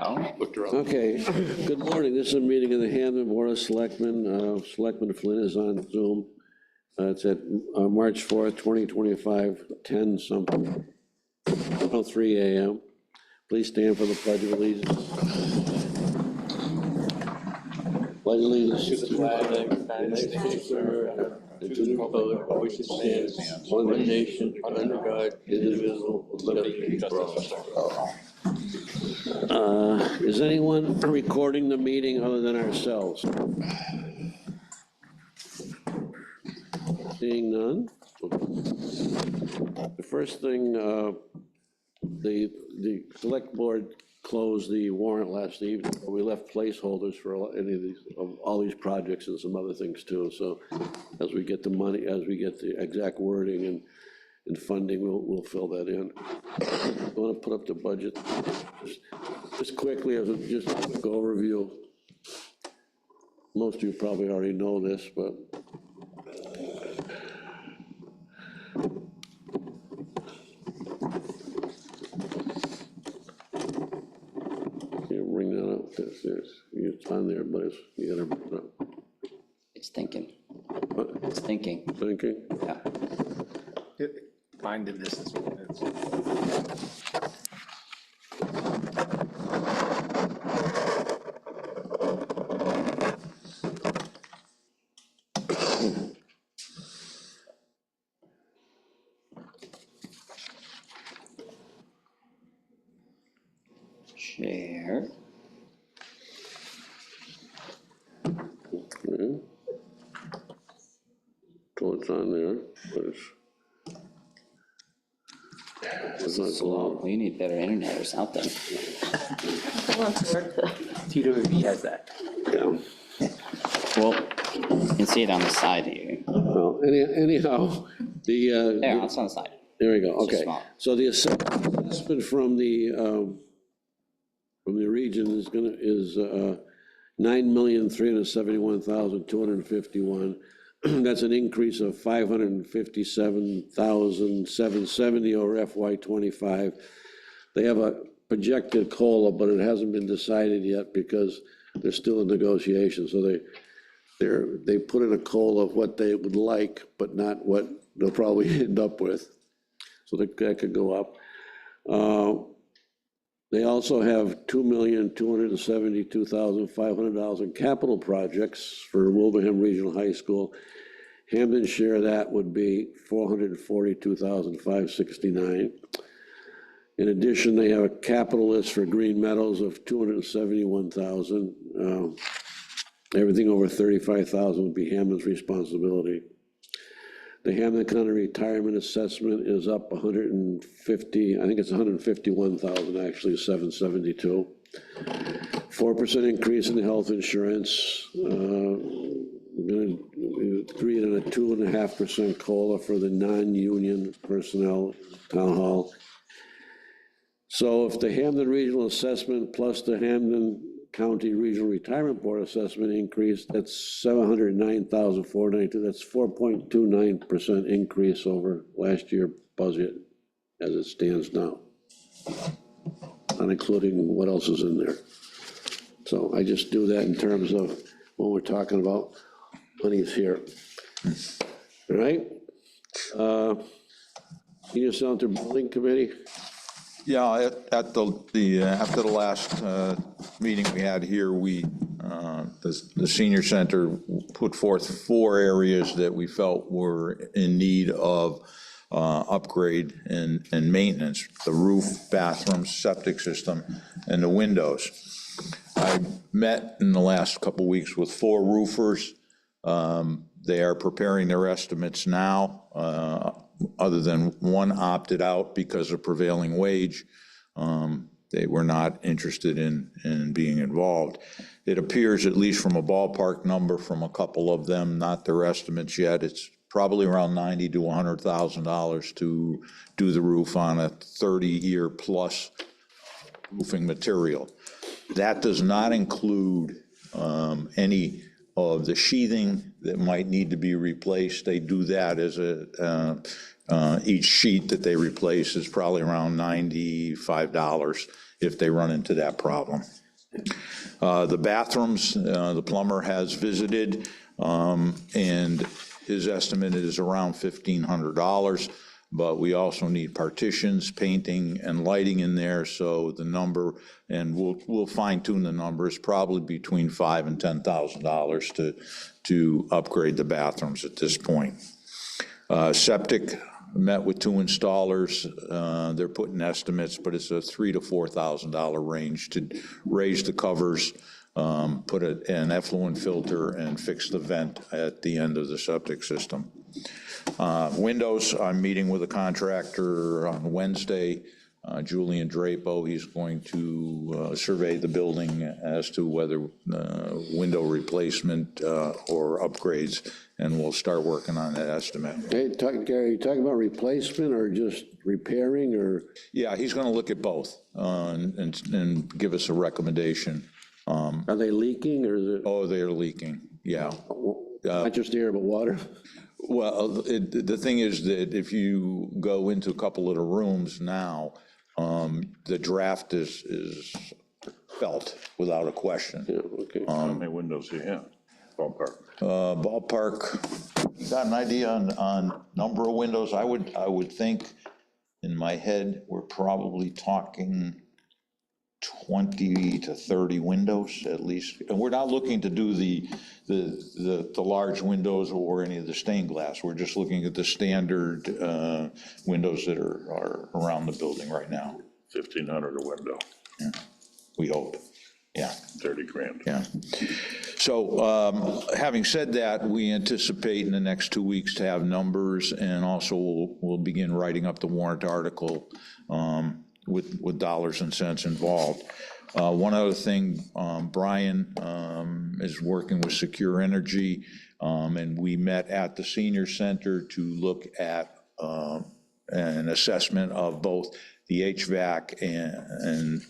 Okay, good morning. This is a meeting of the Hampden Board of Selectmen. Selectman Flynn is on Zoom. It's at March 4th, 2025, 10 something, 3 a.m. Please stand for the Pledge of Allegiance. Pledge allegiance to the flag of the United States of America, and to the republic for which it stands, one nation, under God, indivisible, with liberty and justice for all. Is anyone recording the meeting other than ourselves? Seeing none. The first thing, the select board closed the warrant last evening. We left placeholders for any of these, all these projects and some other things too. So as we get the money, as we get the exact wording and funding, we'll fill that in. I want to put up the budget just quickly as just a quick overview. Most of you probably already know this, but bring that up. It's on there, but you gotta bring it up. It's thinking. What? It's thinking. Thinking? Yeah. Mine did this as well. Share. Okay. So it's on there, but it's not Slow. You need better internet or something. TWB has that. yeah. Well, you can see it on the side here. Well, anyhow, There, the it's on the side. there we go. It's just Okay. small. So the assessment from the region is $9,371,251. That's an increase of $557,770 over FY25. They have a projected COLA, but it hasn't been decided yet because they're still in negotiations. So they put in a COLA of what they would like, but not what they'll probably end up with. So that could go up. They also have $2,272,500 in capital projects for Wilbraham Regional High School. Hampden's share of that would be $442,569. In addition, they have a capital list for Green Meadows of $271,000. Everything over $35,000 would be Hampden's responsibility. The Hampden County retirement assessment is up 150, I think it's 151,000 actually, 772. 4% increase in the health insurance. We're going to agree on a 2.5% COLA for the non-union personnel town hall. So if the Hampden Regional Assessment plus the Hampden County Regional Retirement Board Assessment increase, that's $709,492. That's 4.29% increase over last year's budget as it stands now, not including what else is in there. So I just do that in terms of when we're talking about monies here. All right? Senior Center Building Committee. Yeah, at the after the last meeting we had here, the senior center put forth 4 areas that we felt were in need of upgrade and maintenance: the roof, bathrooms, septic system, and the windows. I met in the last couple of weeks with 4 roofers. They are preparing their estimates now. Other than one opted out because of prevailing wage. They were not interested in being involved. It appears, at least from a ballpark number from a couple of them, not their estimates yet, it's probably around $90,000 to $100,000 to do the roof on a 30-year plus roofing material. That does not include any of the sheathing that might need to be replaced. They do that as Each sheet that they replace is probably around $95 if they run into that problem. The bathrooms, the plumber has visited, and his estimate is around $1,500, but we also need partitions, painting, and lighting in there, so the number, and we'll fine tune the numbers, probably between $5,000 and $10,000 to upgrade the bathrooms at this point. Septic, met with 2 installers. They're putting estimates, but it's a $3,000 to $4,000 range to raise the covers, put an effluent filter, and fix the vent at the end of the septic system. Windows, I'm meeting with a contractor on Wednesday, Julian Drapo. He's going to survey the building as to whether window replacement or upgrades, and we'll start working on that estimate. Hey, Gary, you talking about replacement or just repairing, or? Yeah, he's going to look at both and give us a recommendation. Are they leaking, or is it? Oh, they're leaking, yeah. Not just air, but water? Well, the thing is that if you go into a couple of the rooms now, the draft is felt without a question. Yeah, okay. How many windows do you have? Ballpark. Ballpark, you got an idea on number of windows? I would think, in my head, we're probably talking 20 to 30 windows at least. And we're not looking to do the large windows or any of the stained glass. We're just looking at the standard windows that are around the building right now. 1,500 a window, Yeah. We hope, yeah. 30 grand. Yeah. So having said that, we anticipate in the next 2 weeks to have numbers, and also we'll begin writing up the warrant article with dollars and cents involved. One other thing, Brian is working with Secure Energy, and we met at the senior center to look at an assessment of both the HVAC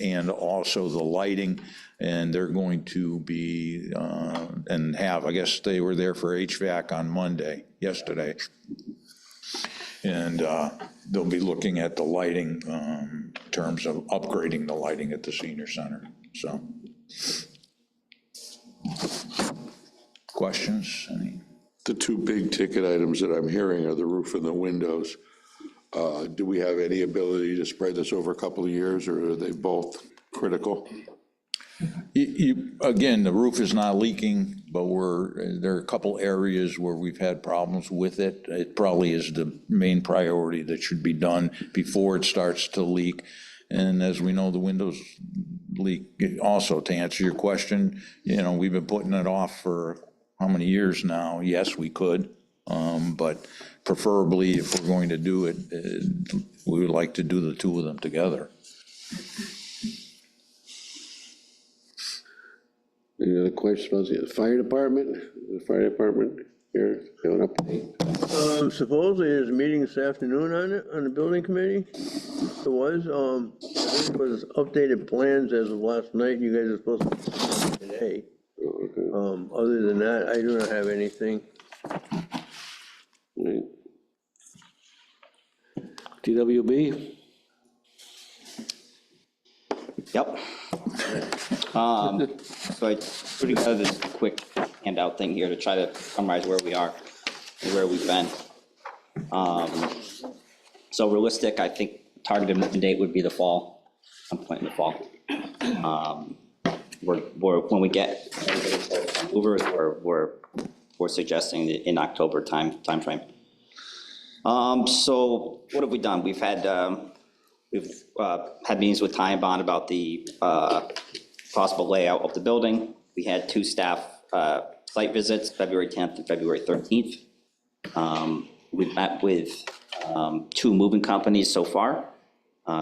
and also the lighting, and they're going to be and have, I guess they were there for HVAC on yesterday, and they'll be looking at the lighting in terms of upgrading the lighting at the senior center. So, questions? Any? The two big ticket items that I'm hearing are the roof and the windows. Do we have any ability to spread this over a couple of years, or are they both critical? Again, the roof is not leaking, but there are a couple areas where we've had problems with it. It probably is the main priority that should be done before it starts to leak. And as we know, the windows leak also. To answer your question, we've been putting it off for how many years now? Yes, we could, but preferably if we're going to do it, we would like to do the two of them together. Any other questions about the fire department? The fire department here, have an update? Supposedly there's a meeting this afternoon on it, on the building committee. There was, I think it was updated plans as of last night. You guys are supposed to today. Other than that, I do not have anything. Right. TWB? Yep. So I put together this quick handout thing here to try to summarize where we are and where we've been. So realistic, I think targeted moving date would be the fall, some point in the fall. When we get movers, we're suggesting in October timeframe. So what have we done? We've had meetings with Ty and Bond about the possible layout of the building. We had 2 staff site visits, February 10th and February 13th. We've met with 2 moving companies so far.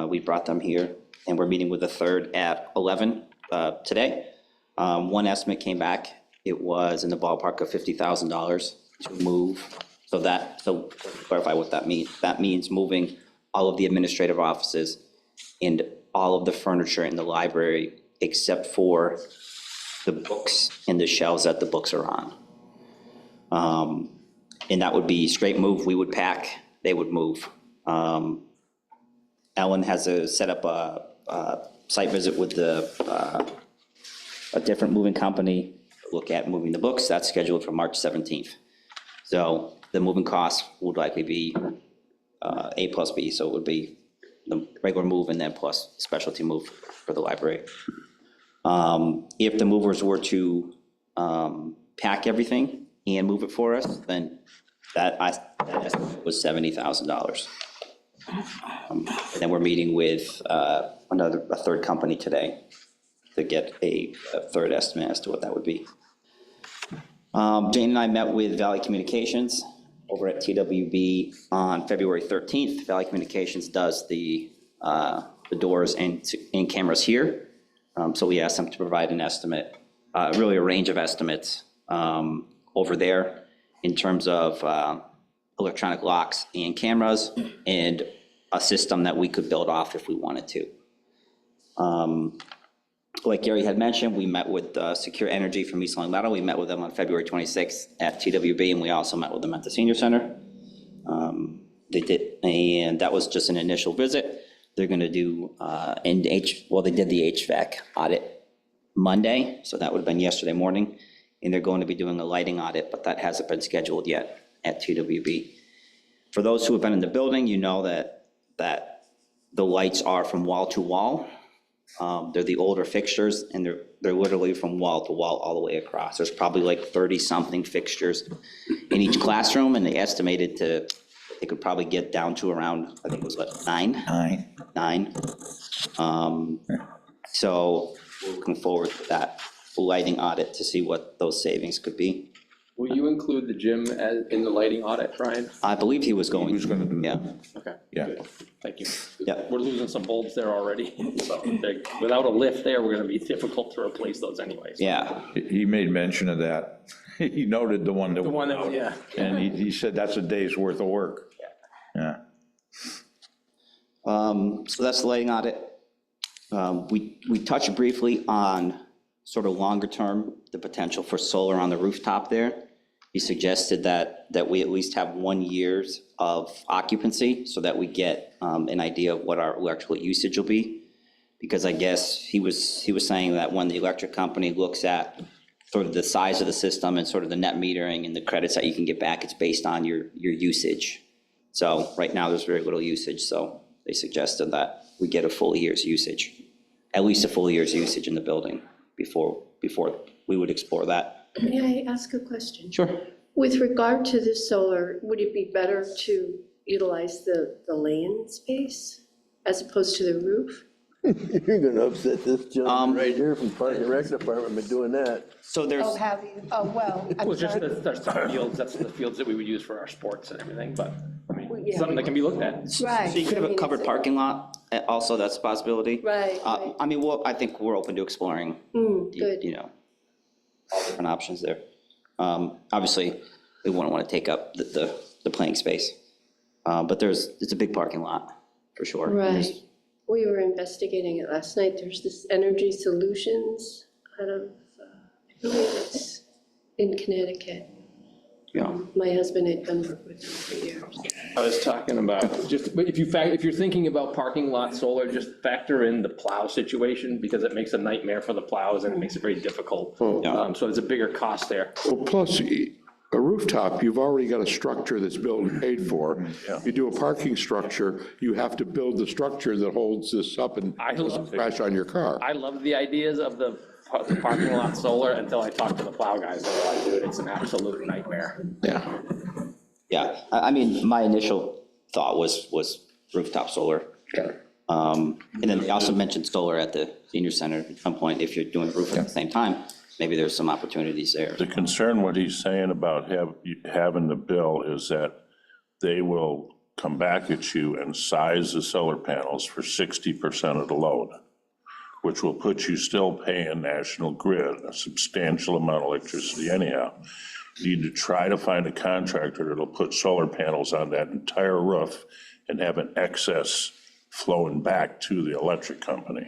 We brought them here, and we're meeting with a third at 11 today. One estimate came back. It was in the ballpark of $50,000 to move. So to clarify what that means, that means moving all of the administrative offices and all of the furniture in the library except for the books and the shelves that the books are on. And that would be straight move. We would pack they would move. Ellen has set up a site visit with a different moving company, look at moving the books. That's scheduled for March 17th. So the moving costs would likely be A plus B, so it would be the regular move and then plus specialty move for the library. If the movers were to pack everything and move it for us, then that estimate was $70,000. And then we're meeting with a third company today to get a third estimate as to what that would be. Jane and I met with Valley Communications over at TWB on February 13th. Valley Communications does the doors and cameras here. So we asked them to provide an estimate, really a range of estimates over there in terms of electronic locks and cameras and a system that we could build off if we wanted to. Like Gary had mentioned, we met with Secure Energy from East Long Meadow. We met with them on February 26th at TWB, and we also met with them at the Senior Center. They did, and that was just an initial visit. They're going to do, they did the HVAC audit Monday, so that would have been yesterday morning, and they're going to be doing a lighting audit, but that hasn't been scheduled yet at TWB. For those who have been in the building, you know that the lights are from wall to wall. They're the older fixtures, and they're literally from wall to wall all the way across. There's probably like 30-something fixtures in each classroom, and they estimated they could probably get down to around, I think it was what, nine. So we're looking forward to that lighting audit to see what those savings could be. Will you include the gym in the lighting audit, Brian? I believe he was going. He was gonna do Yeah. that. Okay. Yeah. Good. Thank you. Yeah. We're losing some bulbs there already, so without a lift there, we're gonna be difficult to replace those anyways. Yeah. He made mention of that. He noted the one that. The one that, yeah. And he said that's a day's worth of work. Yeah. So that's the lighting audit. We touched briefly on sort of longer term, the potential for solar on the rooftop there. He suggested that we at least have 1 year of occupancy so that we get an idea of what our electrical usage will be. Because I guess he was saying that when the electric company looks at sort of the size of the system and sort of the net metering and the credits that you can get back, it's based on your usage. So right now there's very little usage, so they suggested that we get a full year's usage, at least a full year's usage in the building before we would explore that. May I ask a question? Sure. With regard to the solar, would it be better to utilize the land space as opposed to the roof? You're gonna upset this gentleman right here from Park and Rec Department by doing that. So there's, Oh, have you? Oh, well, I'm Well, just sorry. there's some fields, that's the fields that we would use for our sports and everything, but, I mean, yeah. something that can be looked at. Right. so you could have a covered parking lot, also, that's a possibility. Right, right. I mean, I think we're open to exploring, Good. you know, all different options there. Obviously, we wouldn't want to take up the playing space, but it's a big parking lot, for sure. Right. We were investigating it last night. There's this Energy Solutions out of, I believe it's in Connecticut. Yeah. My husband had done work with them for years. I was talking about, but if you're thinking about parking lot solar, just factor in the plow situation, because it makes a nightmare for the plows and it makes it very difficult. So there's a bigger cost there. Well, plus, a rooftop, you've already got a structure that's built and paid for. You do a parking structure, you have to build the structure that holds this up and doesn't crash on your car. I love the ideas of the parking lot solar until I talk to the plow guys. They're like, dude, it's an absolute nightmare. Yeah. Yeah, I mean, my initial thought was rooftop solar. And then they also mentioned solar at the senior center at some point. If you're doing roof at the same time, maybe there's some opportunities there. The concern, what he's saying about having the bill is that they will come back at you and size the solar panels for 60% of the load, which will put you still paying National Grid a substantial amount of electricity anyhow. You need to try to find a contractor that'll put solar panels on that entire roof and have an excess flowing back to the electric company.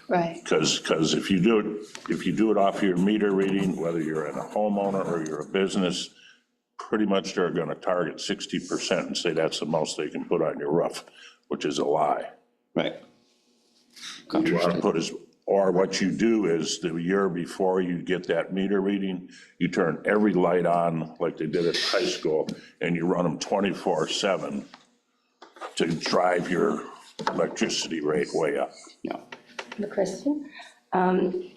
Right. Because if you do it off your meter reading, whether you're a homeowner or you're a business, pretty much they're gonna target 60% and say that's the most they can put on your roof, which is a lie. Right. You wanna put as, or what you do is the year before you get that meter reading, you turn every light on like they did at high school, and you run them 24/7 to drive your electricity rate way up. Yeah, The question,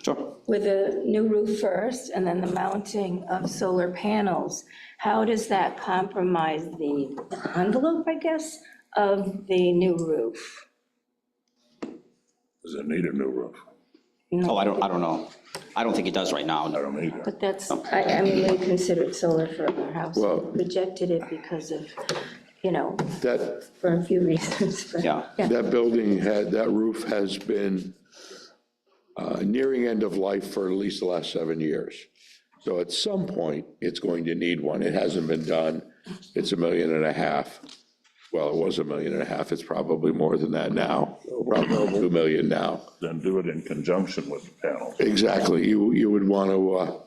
sure. with the new roof first and then the mounting of solar panels, how does that compromise the envelope, I guess, of the new roof? Does it need a new roof? Oh, I don't know. I don't think it does right now. I don't either. But that's, I mean, they considered solar for our house, Well- rejected it because of, you know, That, for a few reasons, but. Yeah. that building had, that roof has been nearing end of life for at least the last 7 years. So at some point, it's going to need one. It hasn't been done. It's $1.5 million. Well, it was $1.5 million. It's probably more than that now, probably $2 million now. Then do it in conjunction with the panels. Exactly. You would want to,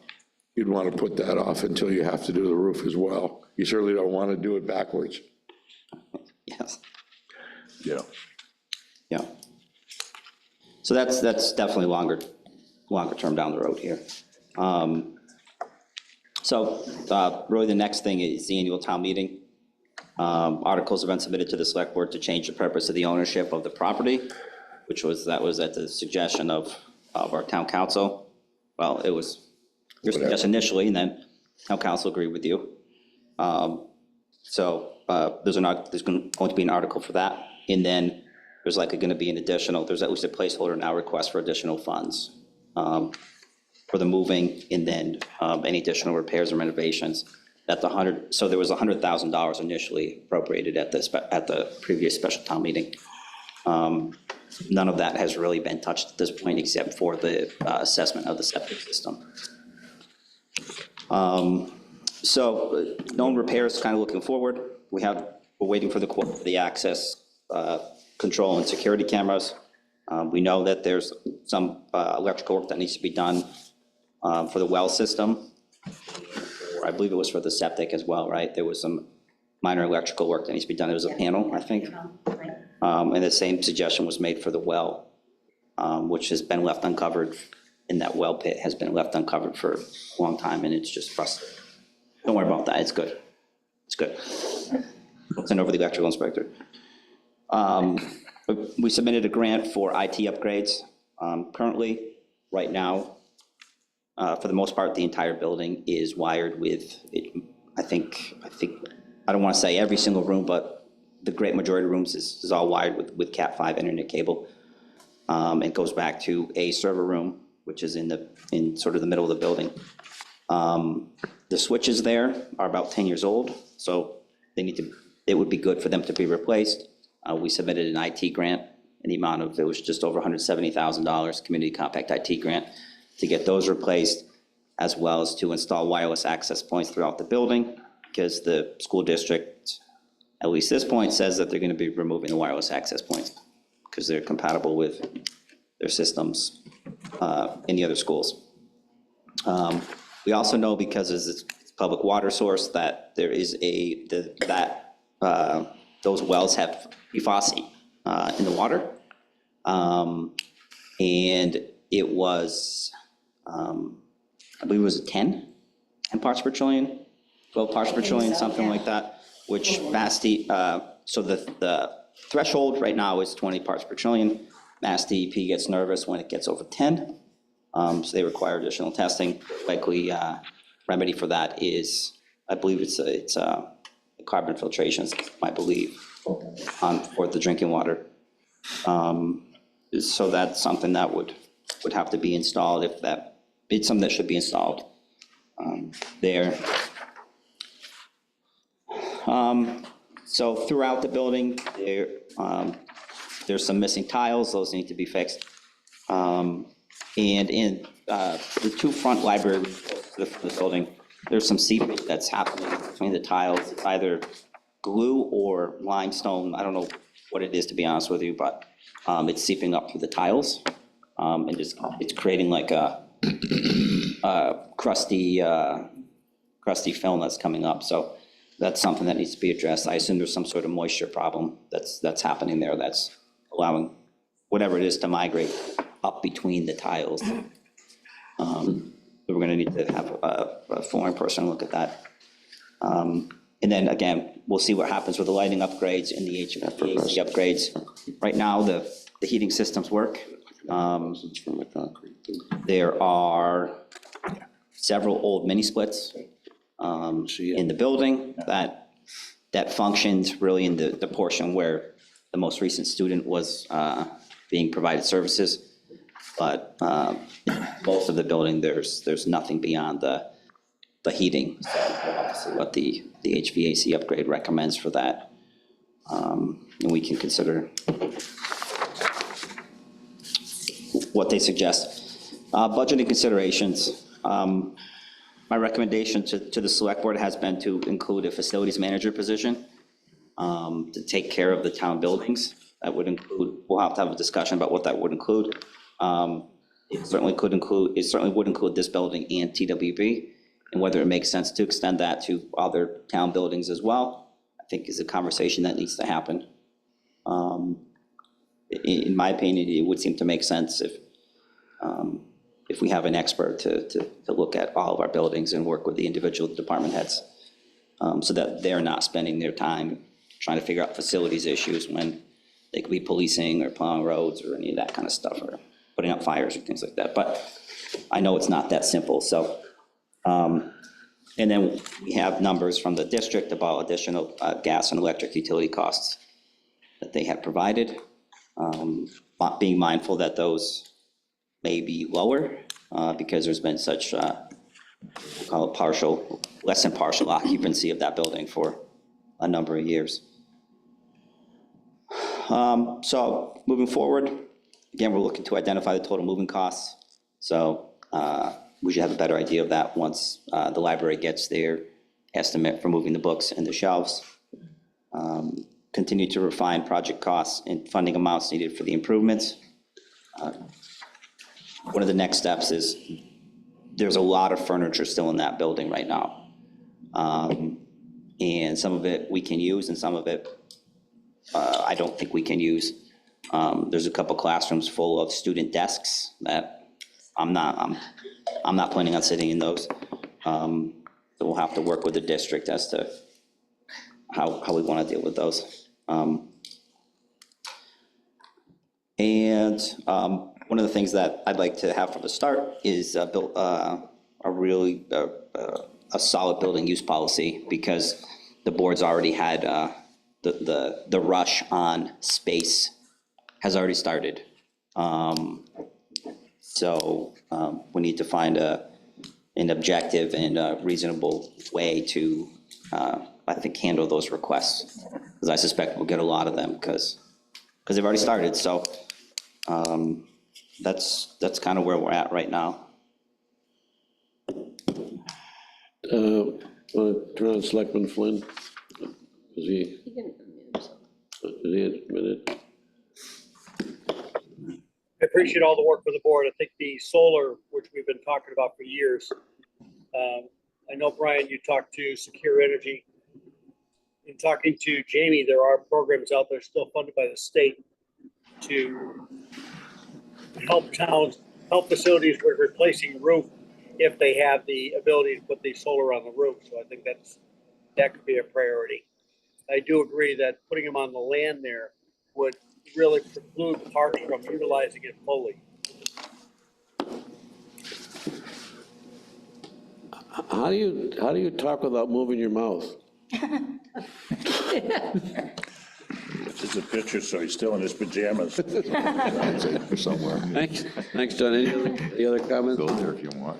you'd want to put that off until you have to do the roof as well. You certainly don't want to do it backwards. Yes, Yeah. yeah. So that's definitely longer term down the road here. So really the next thing is the annual town meeting. Articles have been submitted to the select board to change the purpose of the ownership of the property, that was at the suggestion of our town council. Well, it was your suggestion initially, and then town council agreed with you. So there's going to be an article for that, and then there's likely going to be an additional, there's at least a placeholder now request for additional funds for the moving, and then any additional repairs and renovations. So there was $100,000 initially appropriated at the previous special town meeting. None of that has really been touched at this point, except for the assessment of the septic system. So known repairs, kind of looking forward. We're waiting for the quote for the access control and security cameras. We know that there's some electrical work that needs to be done for the well system. I believe it was for the septic as well, right? There was some minor electrical work that needs to be done. There was a panel, I think. And the same suggestion was made for the well, which has been left uncovered, and that well pit has been left uncovered for a long time, and it's just rusted. Don't worry about that, it's good. It's good. I'll send over the electrical inspector. We submitted a grant for IT upgrades. Currently, right now, for the most part, the entire building is wired with, I think, I don't want to say every single room, but the great majority of rooms is all wired with Cat5 internet cable. It goes back to a server room, which is in sort of the middle of the building. The switches there are about 10 years old, so it would be good for them to be replaced. We submitted an IT grant in the amount of, it was just over $170,000, community compact IT grant, to get those replaced, as well as to install wireless access points throughout the building, because the school district, at least this point, says that they're going to be removing the wireless access points because they're compatible with their systems in the other schools. We also know, because it's a public water source, that there is those wells have PFAS in the water. And it was, I believe it was 10 parts per trillion, 12 parts per trillion, something like that, which so the threshold right now is 20 parts per trillion. Mass DEP gets nervous when it gets over 10, so they require additional testing. Likely remedy for that is, I believe it's a carbon filtration system, I believe, for the drinking water. So that's something that would have to be installed, it's something that should be installed there. So throughout the building, there's some missing tiles, those need to be fixed. And in the two front libraries of the building, there's some seepage that's happening between the tiles. It's either glue or limestone, I don't know what it is, to be honest with you, but it's seeping up through the tiles. And it's creating like a crusty crusty film that's coming up. So that's something that needs to be addressed. I assume there's some sort of moisture problem that's happening there that's allowing whatever it is to migrate up between the tiles. We're gonna need to have a foreign person look at that. And then again, we'll see what happens with the lighting upgrades and the HVAC upgrades. Right now, the heating systems work. There are several old mini splits in the building that functioned really in the portion where the most recent student was being provided services. But most of the building, there's nothing beyond the heating. So we'll have to see what the HVAC upgrade recommends for that. And we can consider what they suggest. Budgeting considerations. My recommendation to the select board has been to include a facilities manager position to take care of the town buildings. That would include, we'll have to have a discussion about what that would include. It certainly would include this building and TWB, and whether it makes sense to extend that to other town buildings as well, I think is a conversation that needs to happen. In my opinion, it would seem to make sense if we have an expert to look at all of our buildings and work with the individual department heads, so that they're not spending their time trying to figure out facilities issues when they could be policing or plowing roads or any of that kind of stuff, or putting out fires or things like that. But I know it's not that simple, so. And then we have numbers from the district about additional gas and electric utility costs that they have provided. Being mindful that those may be lower because there's been such, we'll call it less than partial occupancy of that building for a number of years. So moving forward, again, we're looking to identify the total moving costs. So we should have a better idea of that once the library gets their estimate for moving the books and the shelves. Continue to refine project costs and funding amounts needed for the improvements. One of the next steps is there's a lot of furniture still in that building right now. And some of it we can use and some of it I don't think we can use. There's a couple classrooms full of student desks that I'm not planning on sitting in those. So we'll have to work with the district as to how we want to deal with those. One of the things that I'd like to have from the start is build a really solid building use policy, because the board's already had the rush on space has already started. So we need to find an objective and a reasonable way to, I think, handle those requests, because I suspect we'll get a lot of them because they've already started. So that's kind of where we're at right now. Want to turn on Selectman Flynn? Is he admitted? I appreciate all the work for the board. I think the solar, which we've been talking about for years, I know, Brian, you talked to Secure Energy. In talking to Jamie, there are programs out there still funded by the state to help towns, help facilities with replacing roof if they have the ability to put the solar on the roof. So I think that could be a priority. I do agree that putting them on the land there would really preclude parks from utilizing it fully. How do you talk without moving your mouth? This is a picture, so he's still in his pajamas. Somewhere. Thanks, John. Any other comments? Go there if you want.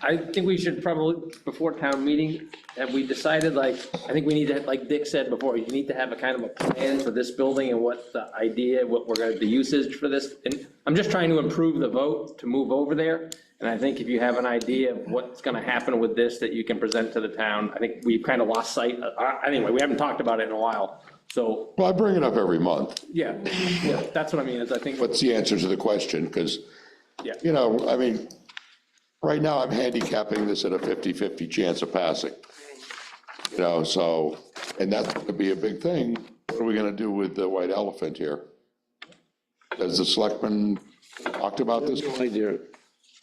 I think we should probably, before town meeting, have we decided, like, I think we need to, like Dick said before, you need to have a kind of a plan for this building and what the idea, what we're gonna, the usage for this. And I'm just trying to improve the vote to move over there. And I think if you have an idea of what's gonna happen with this that you can present to the town, I think we've kind of lost sight. Anyway, we haven't talked about it in a while, so. Well, I bring it up every month. Yeah, that's what I mean, is I think. What's the answer to the question? Because, Yeah. you know, I mean, right now I'm handicapping this at a 50-50 chance of passing. You know, so, and that's gonna be a big thing. What are we gonna do with the white elephant here? Has the selectmen talked about this? No idea,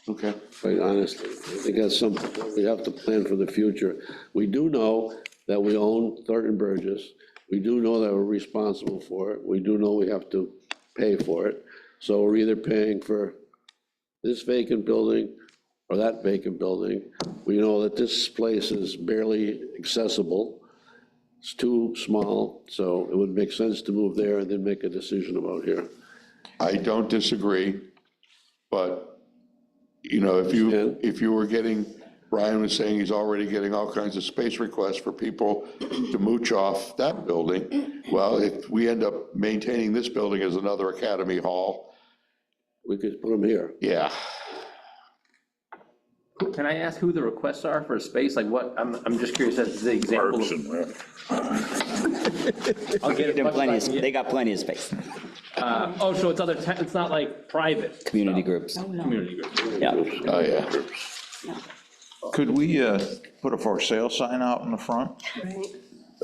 Okay. quite honestly. I think that's something we have to plan for the future. We do know that we own Thornton Burgess. We do know that we're responsible for it. We do know we have to pay for it. So we're either paying for this vacant building or that vacant building. We know that this place is barely accessible. It's too small, so it would make sense to move there and then make a decision about here. I don't disagree, but, you know, if you were getting, Brian was saying he's already getting all kinds of space requests for people to mooch off that building. Well, if we end up maintaining this building as another Academy Hall, We could put them here. yeah. Can I ask who the requests are for a space? Like what, I'm just curious, that's the example Parks of. and Rec. I'll get it. They got plenty of space, Oh, so it's other, it's not like private community groups. community groups. Yeah. Oh, yeah. Could we put a for sale sign out in the front Right.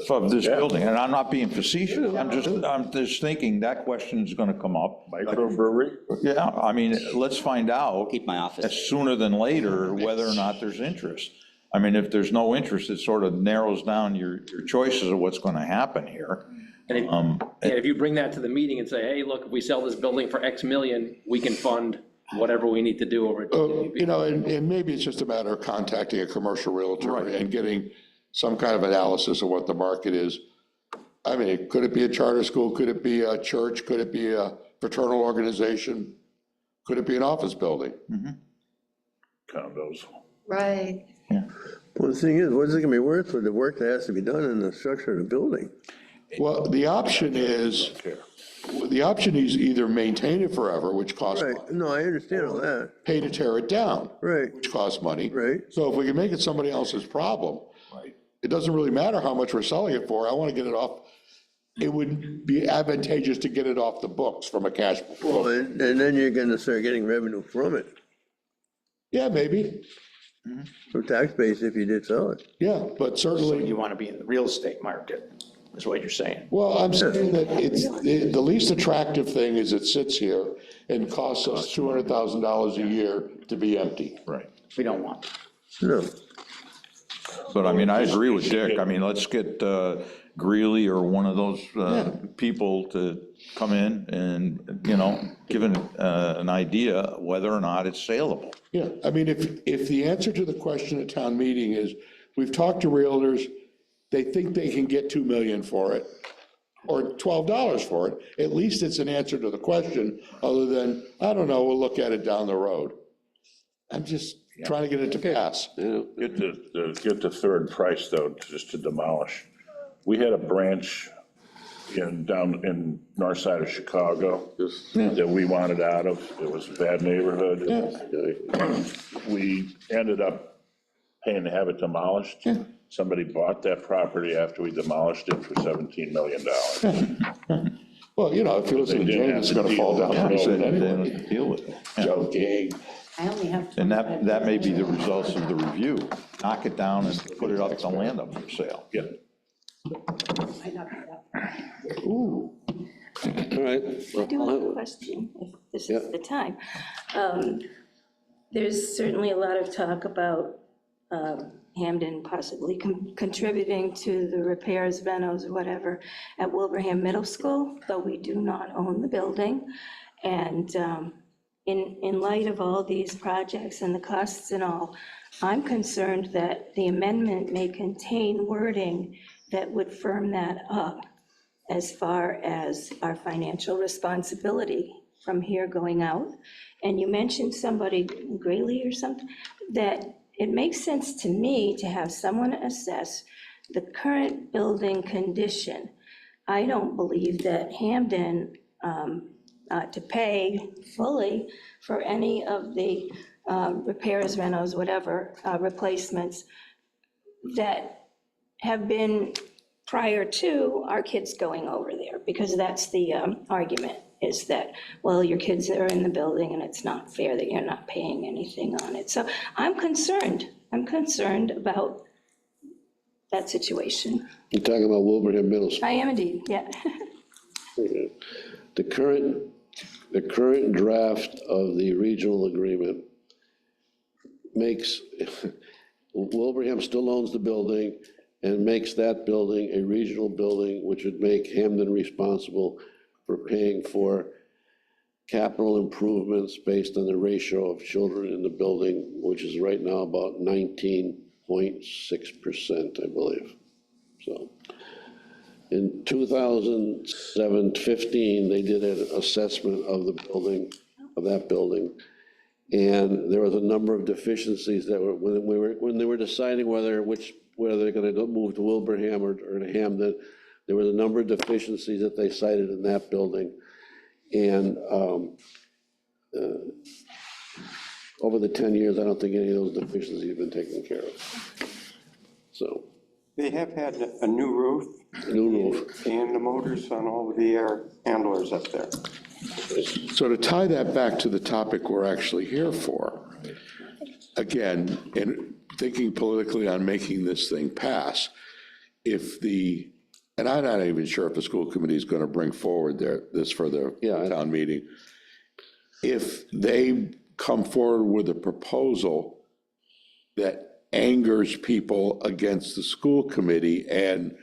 of this building? And I'm not being facetious, I'm just thinking that question's gonna come up. Microbrewery? Yeah, I mean, let's find out Keep my office. as sooner than later whether or not there's interest. I mean, if there's no interest, it sort of narrows down your choices of what's gonna happen here. And if you bring that to the meeting and say, hey, look, if we sell this building for X million, we can fund whatever we need to do over at You know, and maybe it's just a matter of contacting a commercial realtor and getting some kind of analysis of what the market is. I mean, could it be a charter school? Could it be a church? Could it be a fraternal organization? Could it be an office building? Condos. Right. Well, the thing is, what's it gonna be worth for the work that has to be done in the structure of the building? Well, the option is either maintain it forever, which costs money, Right, no, I understand all that, pay to tear it down, right, which costs money. right. So if we can make it somebody else's problem, it doesn't really matter how much we're selling it for. I want to get it off. It would be advantageous to get it off the books from a cash Well, flow. and then you're gonna start getting revenue from it, Yeah, maybe. from tax base if you did sell it. Yeah, but So certainly, you want to be in the real estate market, is what you're saying. well, I'm saying that it's, the least attractive thing is it sits here and costs us $200,000 a year to be empty. Right. We don't want. No, But I mean, I agree with Dick. I mean, let's get Greeley or one of those people to come in and, you know, give an idea whether or not it's saleable. Yeah, I mean, if the answer to the question at town meeting is, we've talked to realtors, they think they can get 2 million for it, or $12 for it, at least it's an answer to the question, other than, I don't know, we'll look at it down the road. I'm just trying to get it to pass. Yeah. Get the third price, though, just to demolish. We had a branch down in north side of Chicago that we wanted out of. It was a bad neighborhood. We ended up paying to have it demolished. Somebody bought that property after we demolished it for $17 million. Well, you know, if you listen to They didn't Jane, have it's to gonna fall deal down with pretty it. soon Then anyway. deal with it. Joking. I only have. And that may be the results of the review. Knock it down and put it up to land up for sale. Yeah. All right. I do have a question, if this is the time. There's certainly a lot of talk about Hampden possibly contributing to the repairs, renos, or whatever, at Wilbraham Middle School, though we do not own the building. And in light of all these projects and the costs and all, I'm concerned that the amendment may contain wording that would firm that up as far as our financial responsibility from here going out. And you mentioned somebody, Greeley or something, that it makes sense to me to have someone assess the current building condition. I don't believe that Hampden to pay fully for any of the repairs, renos, whatever, replacements that have been prior to our kids going over there, because that's the argument is that, well, your kids are in the building and it's not fair that you're not paying anything on it. So I'm concerned about that situation. You're talking about Wilbraham Middle School. I am indeed, yeah. The current draft of the regional agreement makes, Wilbraham still owns the building and makes that building a regional building, which would make Hampden responsible for paying for capital improvements based on the ratio of children in the building, which is right now about 19.6%, I believe. So in 2015, they did an assessment of the building, of that building. And there was a number of deficiencies that were, when they were deciding whether they're gonna go move to Wilbraham or to Hampden, there was a number of deficiencies that they cited in that building. And over the 10 years, I don't think any of those deficiencies have been taken care of. So. They have had a new roof. New roof. And the motors on all of the air handlers up there. So to tie that back to the topic we're actually here for, again, in thinking politically on making this thing pass, and I'm not even sure if the school committee is going to bring forward this for the town meeting. If they come forward with a proposal that angers people against the school committee and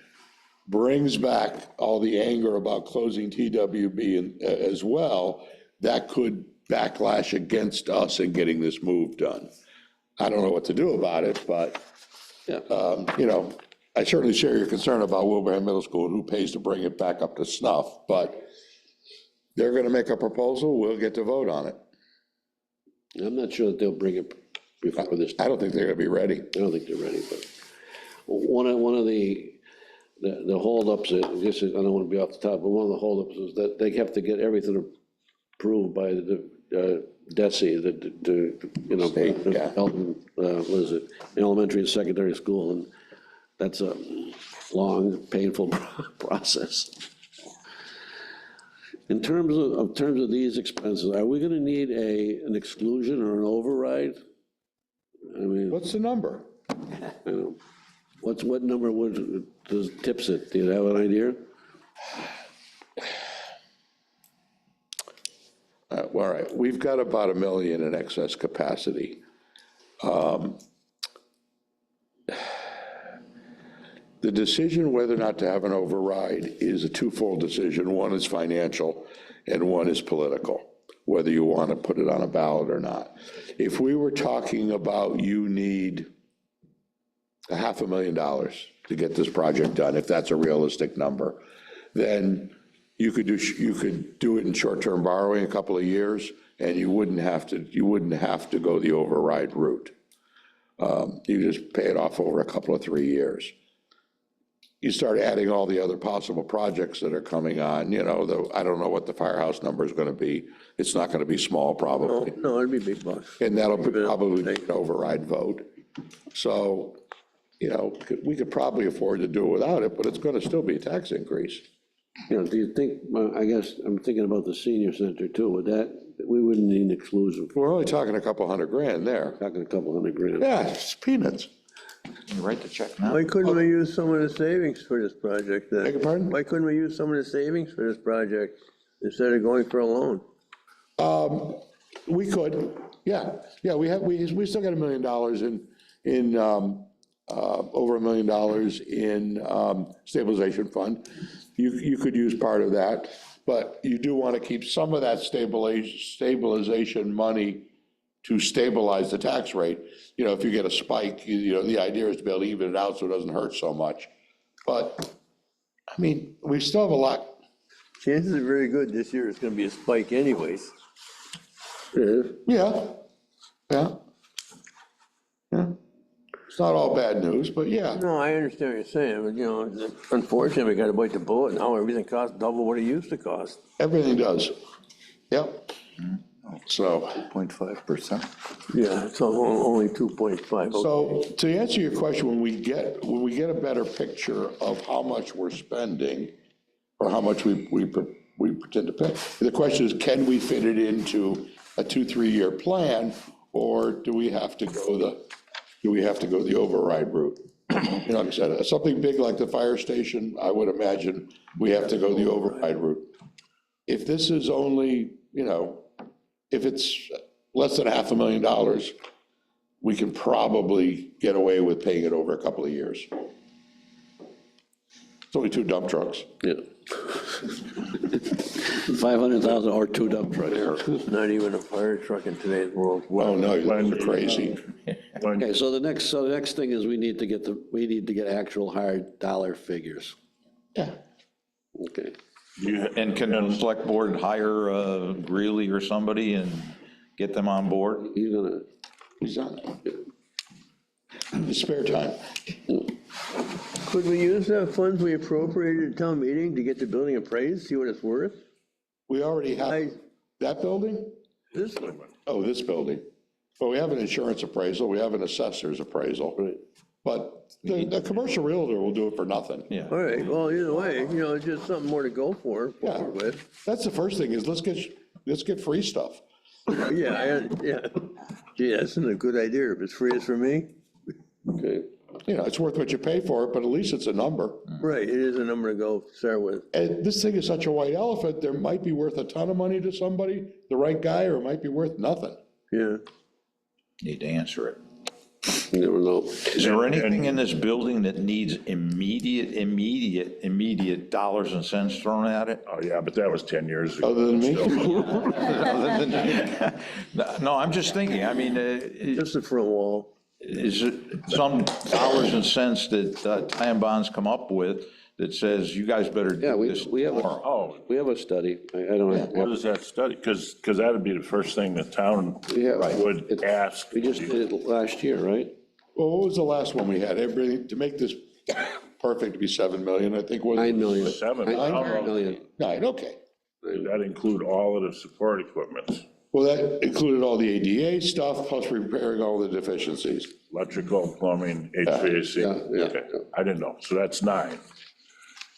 brings back all the anger about closing TWB as well, that could backlash against us in getting this move done. I don't know what to do about it, but, I certainly share your concern about Wilbraham Middle School and who pays to bring it back up to snuff, but they're gonna make a proposal, we'll get to vote on it. I'm not sure that they'll bring it before this. I don't think they're gonna be ready. I don't think they're ready, but one of the holdups, I guess, I don't want to be off the top, but one of the holdups is that they have to get everything approved by the DESI, State, yeah. What is it, elementary and secondary school, and that's a long, painful process. In terms of these expenses, are we gonna need an exclusion or an override? I mean, What's the number? you know, what number does tips it? Do you have an idea? All right, we've got about 1 million in excess capacity. The decision whether or not to have an override is a twofold decision. One is financial and one is political, whether you want to put it on a ballot or not. If we were talking about you need $500,000 to get this project done, if that's a realistic number, then you could do it in short-term borrowing a couple of years, and you wouldn't have to go the override route. You just pay it off over a couple of 3 years. You start adding all the other possible projects that are coming on, I don't know what the firehouse number is going to be. It's not going to be small, probably. No, it'd be big bucks. And that'll probably be an override vote. So, we could probably afford to do it without it, but it's going to still be a tax increase. Do you think, I guess, I'm thinking about the senior center too, we wouldn't need an exclusion, We're only talking a couple $100,000 there. talking a couple $100,000. Yeah, it's peanuts. You write the check now. Why couldn't we use some of the savings for this project then? Beg your pardon? Why couldn't we use some of the savings for this project instead of going for a loan? We could, yeah, we still got $1 million in over $1 million in stabilization fund. You could use part of that, but you do want to keep some of that stabilization money to stabilize the tax rate. If you get a spike, the idea is to be able to even it out so it doesn't hurt so much. But, we still have a lot. Chances are very good this year it's gonna be a spike anyways. Yeah. It's not all bad news, but yeah. No, I understand what you're saying, but unfortunately, we gotta bite the bullet. Now everything costs double what it used to cost. Everything does. Yep. So. 0.5%. Yeah, it's only 2.5. So to answer your question, when we get a better picture of how much we're spending or how much we we pretend to pay. The question is, can we fit it into a 2-3 year plan, or do we have to go the override route? You know, like I said, something big like the fire station, I would imagine we have to go the override route. If this is only, you know, if it's less than $500,000, we can probably get away with paying it over a couple of years. It's only 2 dump trucks. Yeah. 500,000 or 2 dump trucks. Not even a fire truck in today's world. Oh, no, you're crazy. Okay, so the next thing is we need to get actual hard dollar figures. Yeah. Okay. And can the select board hire Greeley or somebody and get them on board? He's gonna, He's on his spare time. Could we use the funds we appropriated at town meeting to get the building appraised, see what it's worth? We already have that building? This one. Oh, this building. Well, we have an insurance appraisal, we have an assessor's appraisal. Right. But the commercial realtor will do it for nothing. Yeah. All right, well, either way, you know, it's just something more to go for, Yeah. forward with. That's the first thing, is let's get free stuff. Yeah, yeah. Gee, that's not a good idea. If it's free, it's for me. okay. You know, it's worth what you pay for it, but at least it's a number. Right, it is a number to go start with. And this thing is such a white elephant, there might be worth a ton of money to somebody, the right guy, or it might be worth nothing. Yeah. Need to answer it. You never know. Is there anything in this building that needs immediate dollars and cents thrown at it? Oh, yeah, but that was 10 years ago. Other than me? No, I'm just thinking, I mean, Just the front wall. is it some dollars and cents that Time Bonds come up with that says you guys better Yeah, do we this have tomorrow? Oh, We have a study. I don't have. what is that study? Because that'd be the first thing the town Yeah, would ask. We just did it last year, right? Well, what was the last one we had? Everything, to make this perfect, to be 7 million, I think was. 9 million. 7, 9 million. 9, okay. Does that include all of the support equipment? Well, that included all the ADA stuff, plus repairing all the deficiencies. Electrical, plumbing, HVAC? yeah, Okay, I didn't know. So that's 9.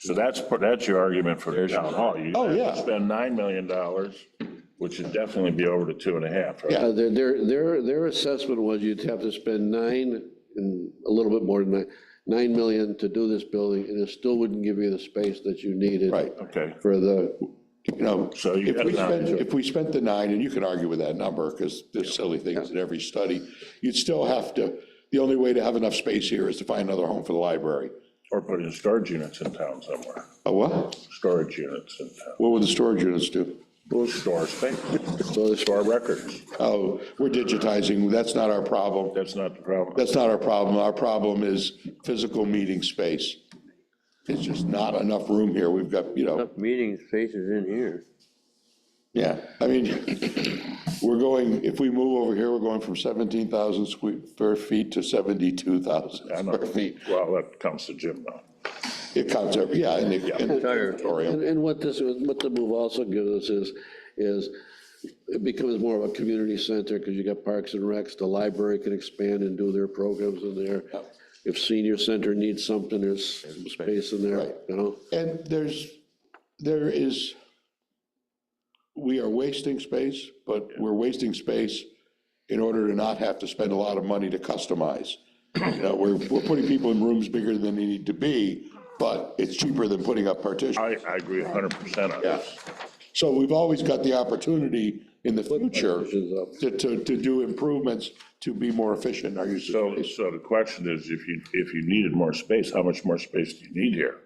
So that's your argument for the town hall. You Oh, yeah. have to spend $9 million, which would definitely be over the 2.5, right? Yeah. Their assessment was you'd have to spend 9 and a little bit more than 9 million to do this building, and it still wouldn't give you the space that you needed. Right. Okay, For the, You know, So you got if we spent the 9, and you can argue with that number, because there's silly things in every study, you'd still have to, the only way to have enough space here is to find another home for the library. or put in storage units in town somewhere. A what? Storage units in town. What would the storage units do? Store space, store records. Oh, we're digitizing, that's not our problem. That's not the problem. That's not our problem. Our problem is physical meeting space. It's just not enough room here. We've got, you know, Enough meeting spaces in here. yeah, I mean, we're going, if we move over here, we're going from 17,000 square feet to 72,000 I know. square feet. Well, that counts the gym now. It counts every, yeah, and the auditorium. and what the move also gives us is it becomes more of a community center, because you got Parks and Recs, the library can expand and do their programs in there. If senior center needs something, there's some space in there, Right. you know? And we are wasting space, but we're wasting space in order to not have to spend a lot of money to customize. You know, we're putting people in rooms bigger than they need to be, but it's cheaper than putting up partitions. I agree 100% on Yeah. this. So we've always got the opportunity in the future to do improvements to be more efficient in our use of space. So the question is, if you needed more space, how much more space do you need here?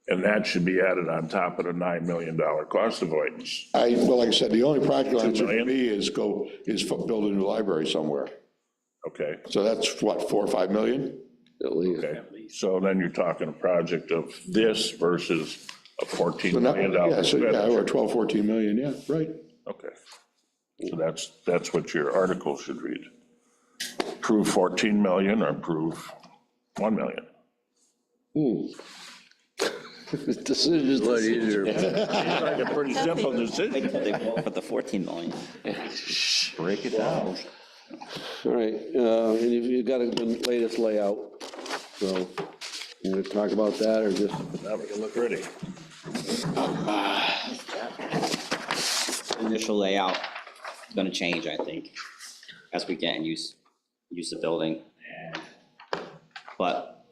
And that should be added on top of the $9 million cost avoidance. Well, like I said, the only practical answer for million? me is build a new library somewhere. Okay, So that's what, 4 or 5 million? At least. okay. So then you're talking a project of this versus a $14 So now, million yeah, or expenditure. 12, 14 million, yeah, right. Okay. So that's what your article should read. Approve 14 million or approve 1 million. Decisions. A lot easier. It's like a pretty simple decision. Wait till they vote for the 14 million. Break it down. All right, and you've got the latest layout, so you want to talk about that, or just? That would look pretty. initial layout is gonna change, I think, as we get and use the building. But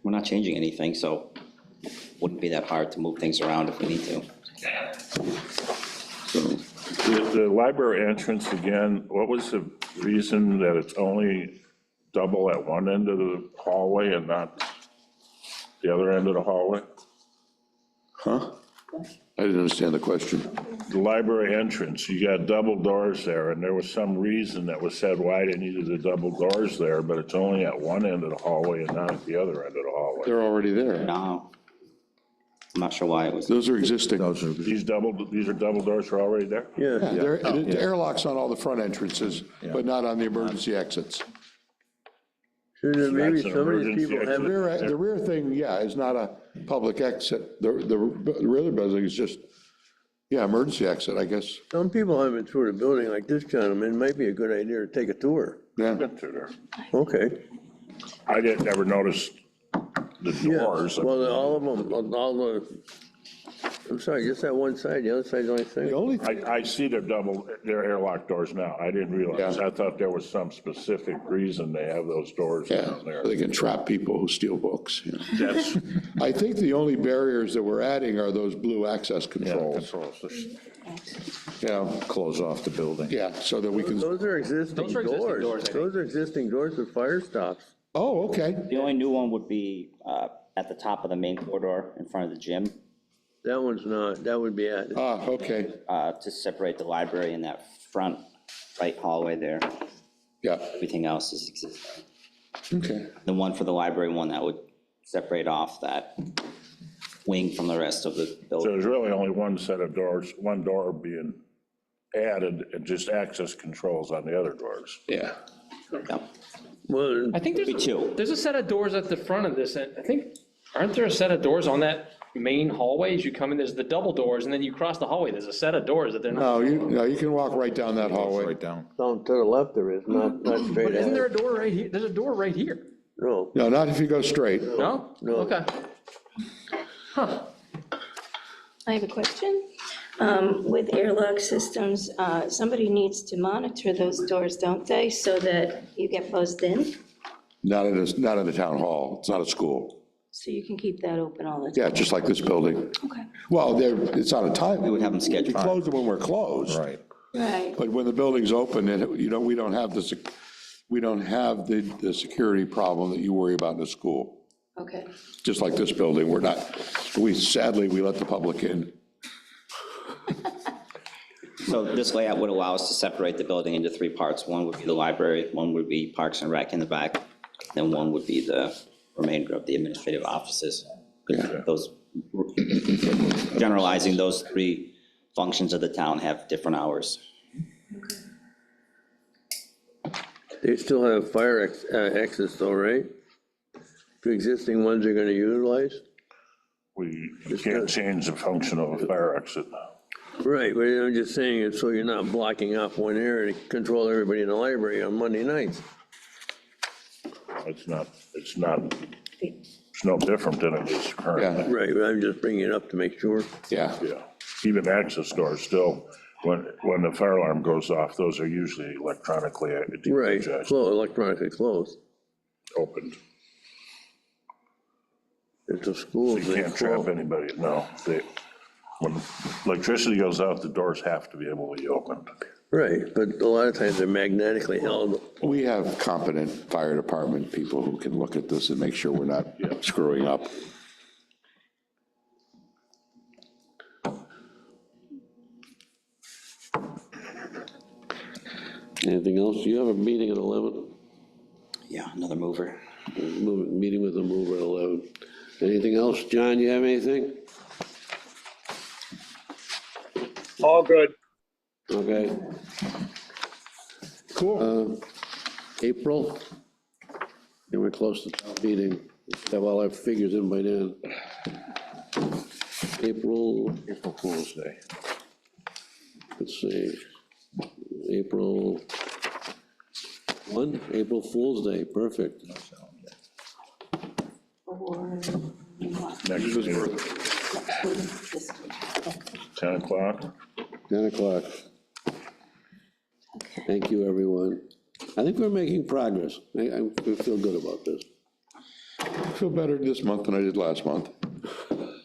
we're not changing anything, so wouldn't be that hard to move things around if we need to. The library entrance, again, what was the reason that it's only double at one end of the hallway and not the other end of the hallway? Huh? I didn't understand the question. The library entrance, you got double doors there, and there was some reason that was said why they needed the double doors there, but it's only at one end of the hallway and not at the other end of the hallway. They're already there. No, I'm not sure why it was. Those are existing. These are double doors are already there? Yeah, the airlocks on all the front entrances, but not on the emergency exits. Shouldn't maybe That's an some of these emergency people have, The rear thing, yeah, is not a public exit. The rear building is just, yeah, emergency exit, I guess. some people haven't toured a building like this gentleman, it might be a good idea to take a tour. Yeah. Been through there. Okay. I didn't ever notice the Yeah, doors. well, all of them, all the, I'm sorry, just that one side, the other side's the only thing. The only, I see their airlock doors now. I didn't realize. Yeah. I thought there was some specific reason they have those doors yeah, down there. they can trap people who steal books. Yeah. That's, I think the only barriers that we're adding are those blue access controls. Yeah, Close off the building. yeah, so that we can, Those are existing Those are existing doors. doors, I think. Those are existing doors with fire stops. oh, okay. The only new one would be at the top of the main corridor in front of the gym, That one's not, that would be added. Okay, to separate the library in that front right hallway there. yeah, Everything else is existing. okay. The one for the library, one that would separate off that wing from the rest of the so building. there's really only one set of doors, one door being added and just access controls on the other doors. Yeah. Yeah. Well, I think Me too. there's a set of doors at the front of this, and I think, aren't there a set of doors on that main hallway? As you come in, there's the double doors, and then you cross the hallway, there's a set of doors that they're not. No, you can walk right down that hallway. Right down. down to the left there is, not straight But isn't there ahead. a door right here? There's a door right here. No, No, not if you go straight. No? No. Okay. Huh. I have a question. With airlock systems, somebody needs to monitor those doors, don't they, so that you get buzzed in? Not in the town hall. It's not a school. So you can keep that open all the time? Yeah, just like this building. Okay. Well, it's on a time. We would have them scheduled. We close them when we're closed. Right. Right. But when the building's open, we don't have the security problem that you worry about in a school. Okay. Just like this building, sadly, we let the public in. So this layout would allow us to separate the building into three parts. One would be the library, one would be Parks and Rec in the back, then one would be the remainder of the administrative offices. Those, generalizing, those three functions of the town have different hours. they still have fire access though, right? The existing ones are gonna utilize? We can't change the function of a fire exit. Right, but I'm just saying it so you're not blocking off one area to control everybody in the library on Monday nights. It's no different than it is currently. Yeah, Right, but I'm just bringing it up to make sure. yeah. Yeah, even access doors still, when the fire alarm goes off, those are usually electronically Right, electronically closed. opened. It's a school. You can't trap anybody, no. When electricity goes out, the doors have to be able to be opened. Right, but a lot of times they're magnetically held. We have competent fire department people who can look at this and make sure we're not screwing up. Anything else? You have a meeting at 11? Yeah, another mover. Meeting with the mover at 11. Anything else? John, you have anything? All good. Okay. Cool. April, and we're close to town meeting. Have all our figures in by then. April Fool's Day. Let's see, April 1, April Fool's Day, perfect. Or Next meeting. this week. 10 o'clock? 10 o'clock. Thank you, everyone. I think we're making progress. I feel good about this. I feel better this month than I did last month.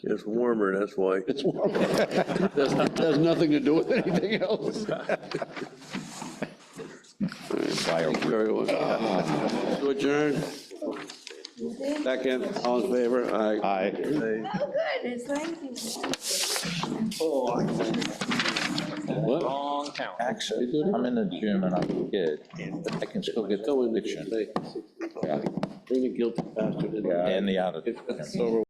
It's warmer, that's why. It's warm. It has nothing to do with anything else. Very well. To adjourn? Second, all in favor? Aye. Aye. Oh, good, it's like. What? Wrong town. Actually, I'm in the gym and I'm good, but I can still get the Go in there. addiction Bring the guilty bastard in. and the attitude. It's over.